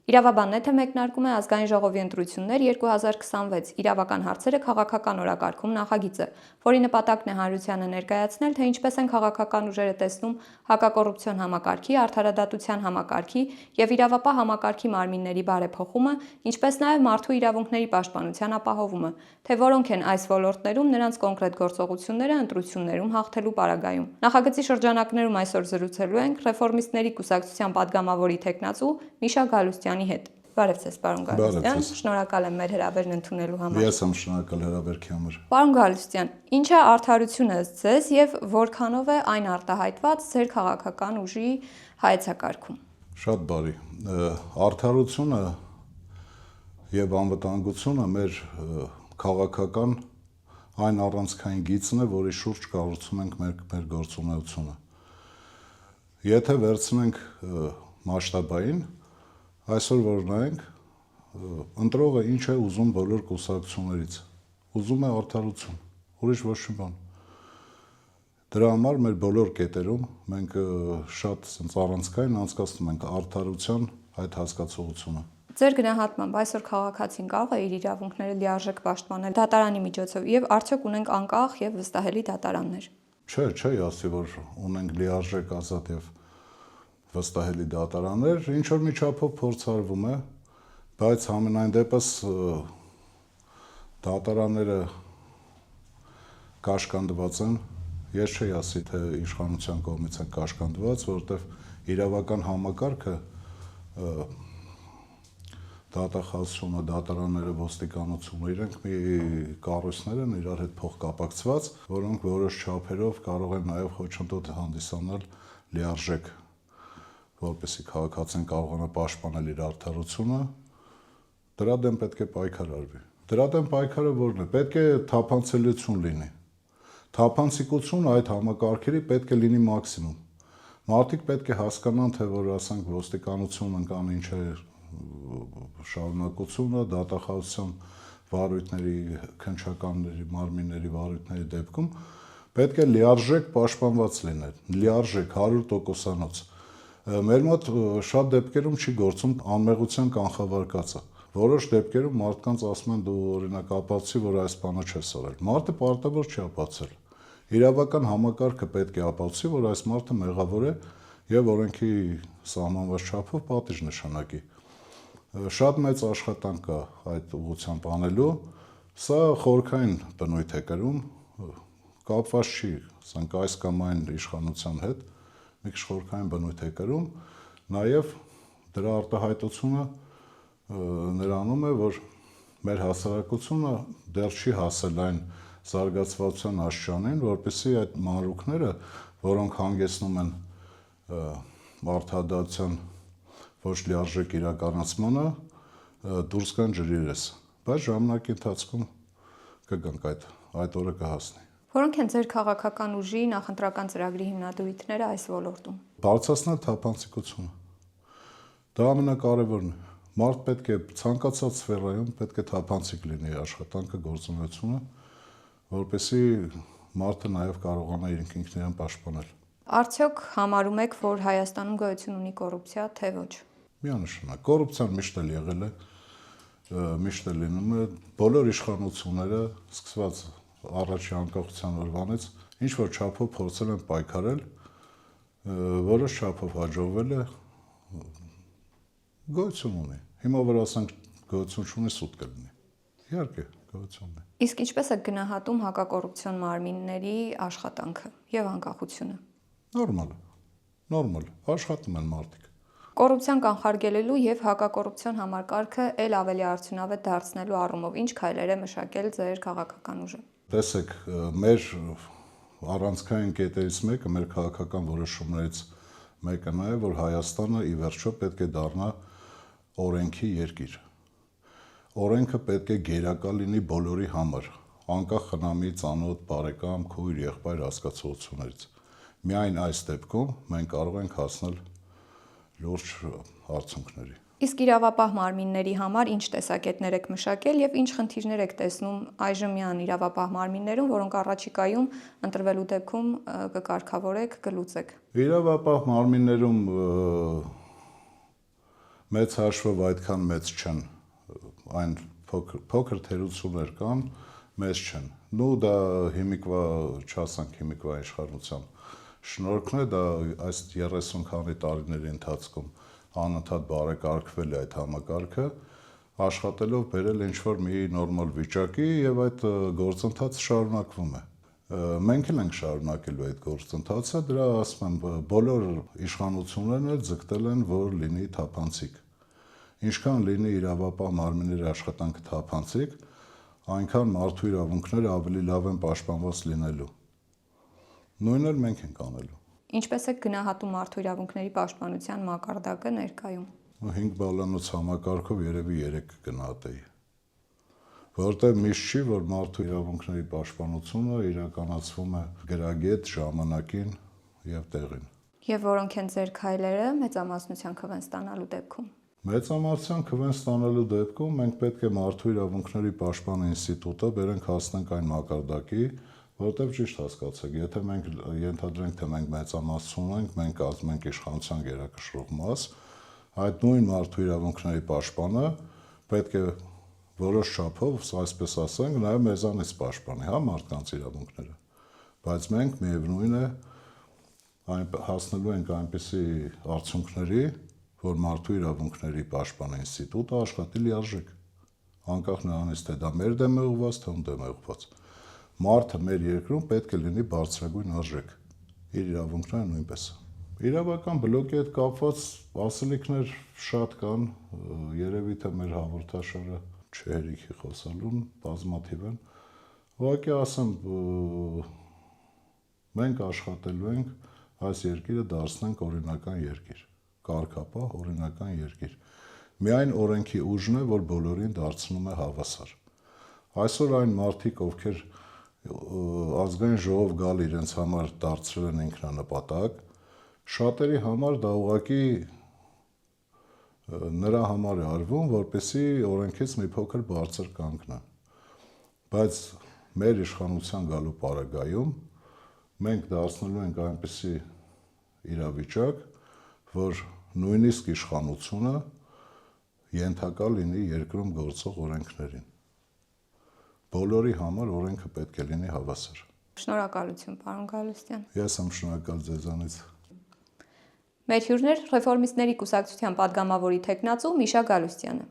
Իրավաբան Նեթը մեկնարկում է ազգային ժողովի ընտրություններ 2026 իրավական հարցերը քաղաքական օրակարգում նախագիծը, որի նպատակն է հանրությանը ներկայացնել, թե ինչպես են քաղաքական ուժերը տեսնում հակակոռուպցիոն համակարգի, արդարադատության համակարգի և իրավապահ համակարգի մարմինների բարեփոխումը, ինչպես նաև մարդու իրավունքների պաշտպանության ապահովումը, թե որոնք են այս ոլորտներում նրանց կոնկրետ գործողությունները ընտրություններում հաղթելու պարագայում։ Նախագծի շրջանակներում այսօր զրուցելու ենք Ռեֆորմիստների կուսակցության падգամավորի թեկնածու Միշա Գալուստյանի հետ։ Բարև ձեզ, պարոն Գալուստյան, շնորհակալ եմ մեր հրավերն ընդունելու համար։ Ես եմ շնորհակալ հրավերքի համար։ Պարոն Գալուստյան, ինչ է արդարությունը ձեզ եւ որքանով է այն արտահայտված ձեր քաղաքական ուժի հայեցակարգում։ Շատ բարի։ Արդարությունը եւ անվտանգությունը մեր քաղաքական այն առանցքային գիծն է, որի շուրջ կառուցում ենք մեր գործունեությունը։ Եթե վերցնենք մասշտաբային, այսօր որ նայենք, ընտրողը ինչ է ուզում բոլոր կուսակցություններից, ուզում է արդարություն, ուրիշ ոչ մի բան։ Դրա համար մեր բոլոր կետերում մենք շատ առանցքային անցկացնում ենք արդարության այդ հասկացողությունը։ Ձեր գնահատմամբ այսօր քաղաքացին կարող է իր իրավունքները լիարժեք պաշտպանել դատարանի միջոցով եւ արդյոք ունենք անկախ եւ վստահելի դատարաններ։ Չէ, ասի որ ունենք լիարժեք ազատ եւ վստահելի դատարաններ, ինչ որ մի չափով փորձարվում է, բայց համենայն դեպս դատարանները կաշկանդված են, ես չի ասի, թե իշխանության կողմից են կաշկանդված, որովհետև իրավական համակարգը դատախազությունը, դատարանները, ոստիկանությունը, իրենք մի կառույցներ են իրար հետ փոխկապակցված, որոնք որոշ չափերով կարող են նաև խոչընդոտ հանդիսանալ լիարժեք, որպեսզի քաղաքացին կարողանա պաշտպանել իր արդարությունը, դրա դեմ պետք է պայքար արվի։ Դրա դեմ պայքարը որն է, պետք է թափանցելիություն լինի։ Թափանցիկություն այդ համակարգերի պետք է լինի մաքսիմում։ Մարդիկ պետք է հասկանան, թե որ ասենք ոստիկանությունն կան ինչ է շարունակությունը, դատախազության վարույթների, քննչականների, մարմինների վարույթների դեպքում պետք է լիարժեք պաշտպանված լինել, լիարժեք 100%-անոց։ Մեր մոտ շատ դեպքերում չի գործում անմեղության կանխավարկածը։ Որոշ դեպքերում մարդկանց ասում են դու օրինակ ապացուցի, որ այս բանը չես արել։ Մարդը պարտավոր չի ապացուցել։ Իրավական համակարգը պետք է ապացուցի, որ այս մարդը մեղավոր է եւ օրենքի սահմանված չափով պատիժ նշանակի։ Շատ մեծ աշխատանք կա այդ ուղղությամբ անելու, սա խորքային բնույթ է կրում, կապված չի, ասենք այս կամ այն իշխանության հետ, մի քիչ խորքային բնույթ է կրում, նաև դրա արտահայտությունը նրանում է, որ մեր հասարակությունը դեռ չի հասել այն զարգացվածության աստիճանին, որպեսզի այդ մանրուքները, որոնք հանգեցնում են արդարադատության ոչ լիարժեք իրականացմանը, դուրս գան ջրիրես, բայց ժամանակի ընթացքում կգանք այդ օրը կհասնի։ Որոնք են ձեր քաղաքական ուժի նախընտրական ծրագրի հիմնադիրույթները այս ոլորտում։ Բարձրացնել թափանցիկությունը։ Դա ամենակարևորն է։ Մարդ պետք է ցանկացած սֆերայում պետք է թափանցիկ լինի աշխատանքը, գործունեությունը, որպեսզի մարդը նաև կարողանա ինքն իրեն պաշտպանել։ Արդյոք համարում եք, որ Հայաստանում գոյություն ունի կոռուպցիա, թե ոչ։ Միանշանակ, կոռուպցիան միշտ էլ եղել է, միշտ էլ լինում է, բոլոր իշխանությունները սկսված առաջի անկախության օրվանից ինչ որ չափով փորձել են պայքարել, որոշ չափով հաջողվել է, գոյություն ունի։ Հիմա որ ասենք գոյություն չունի, սուտ կլինի։ Իհարկե, գոյություն ունի։ Իսկ ինչպես եք գնահատում հակակոռուպցիոն մարմինների աշխատանքը եւ անկախությունը։ Նորմալ, աշխատում են մարդիկ։ Կոռուպցիան կանխարգելելու եւ հակակոռուպցիոն համակարգը ել ավելի արդյունավետ դարձնելու առումով ինչ քայլեր է մշակել ձեր քաղաքական ուժը։ Տեսեք, մեր առանցքային կետերից մեկը, մեր քաղաքական որոշումներից մեկը նա է, որ Հայաստանը ի վերջո պետք է դառնա օրենքի երկիր։ Օրենքը պետք է գերակա լինի բոլորի համար, անկախ խնամի, ծանոթ, բարեկամ, քույր, եղբայր հասկացություններից։ Միայն այս դեպքում մենք կարող ենք հասնել լուրջ արդյունքների։ Իսկ իրավապահ մարմինների համար ինչ տեսակետներ եք մշակել եւ ինչ խնդիրներ եք տեսնում այժմյան իրավապահ մարմիններում, որոնք առաջիկայում ընտրվելու դեպքում կկարգավորեք, կլուծեք։ Իրավապահ մարմիններում մեծ հաշվով այդքան մեծ չեն, այն փոքր թերություններ կան, մեծ չեն։ Նու դա հիմիկվա, չասենք հիմիկվա իշխանության շնորհքն է, դա այս 30 քանի տարիների ընթացքում անընդհատ բարեկարգվել է այդ համակարգը, աշխատելով բերել ինչ-որ մի նորմալ վիճակի եւ այդ գործընթացը շարունակվում է։ Մենք էլ ենք շարունակելու այդ գործընթացը, դրա ասում եմ, բոլոր իշխանություններն էլ ձգտել են, որ լինի թափանցիկ։ Ինչքան լինի իրավապահ մարմինների աշխատանքը թափանցիկ, այնքան մարդու իրավունքները ավելի լավ են պաշտպանված լինելու։ Նույնն էլ մենք ենք անելու։ Ինչպես է գնահատում մարդու իրավունքների պաշտպանության մակարդակը ներկայում։ 5 բալանոց համակարգով երևի 3 գնահատեի։ Որտեղ միշտ չի, որ մարդու իրավունքների պաշտպանությունը իրականացվում է գրագետ, ժամանակին եւ տեղին։ Եվ որոնք են ձեր քայլերը մեծամասնության քվեն ստանալու դեպքում։ Մեծամասնության քվեն ստանալու դեպքում մենք պետք է մարդու իրավունքների պաշտպան ինստիտուտը բերենք հասնենք այն մակարդակի, որտեղ ճիշտ հասկացեք, եթե մենք ենթադրենք, թե մենք մեծամասնություն ենք, մենք ասում ենք իշխանության գերակշռող մաս, այդ նույն մարդու իրավունքների պաշտպանը պետք է որոշ չափով, այսպես ասենք, նաև մեզանից պաշտպանի, հա, մարդկանց իրավունքները։ Բայց մենք միևնույն է հասնելու ենք այնպիսի արդյունքների, որ մարդու իրավունքների պաշտպան ինստիտուտը աշխատի լիարժեք, անկախ նրանից, թե դա մեր դեմ է ուղղված, թե ում դեմ է ուղղված։ Մարդը մեր երկրում պետք է լինի բարձրագույն արժեք, իր իրավունքները նույնպես։ Իրավական բլոկի հետ կապված ասելիքներ շատ կան, երևի թե մեր հաղորդաշարը չէ հերիքի խոսալուն, բազմաթիվ են։ Ուղղակի ասեմ, մենք աշխատելու ենք այս երկիրը դարձնենք օրինական երկիր, կարգապահ օրինական երկիր։ Միայն օրենքի ուժն է, որ բոլորին դարձնում է հավասար։ Այսօր այն մարդիկ, ովքեր ազգային ժողով գալ իրենց համար դարձրել են ինքնանպատակ, շատերի համար դա ուղղակի նրա համար է արվում, որպեսզի օրենքից մի փոքր բարձր կանգնան։ Բայց մեր իշխանության գալու պարագայում մենք դարձնելու ենք այնպիսի իրավիճակ, որ նույնիսկ իշխանությունը ենթակա լինի երկրում գործող օրենքներին։ Բոլորի համար օրենքը պետք է լինի հավասար։ Շնորհակալություն, պարոն Գալուստյան։ Ես եմ շնորհակալ ձեզանից։ Մեր հյուրն էր Ռեֆորմիստների կուսակցության падգամավորի թեկնածու Միշա Գալուստյանը։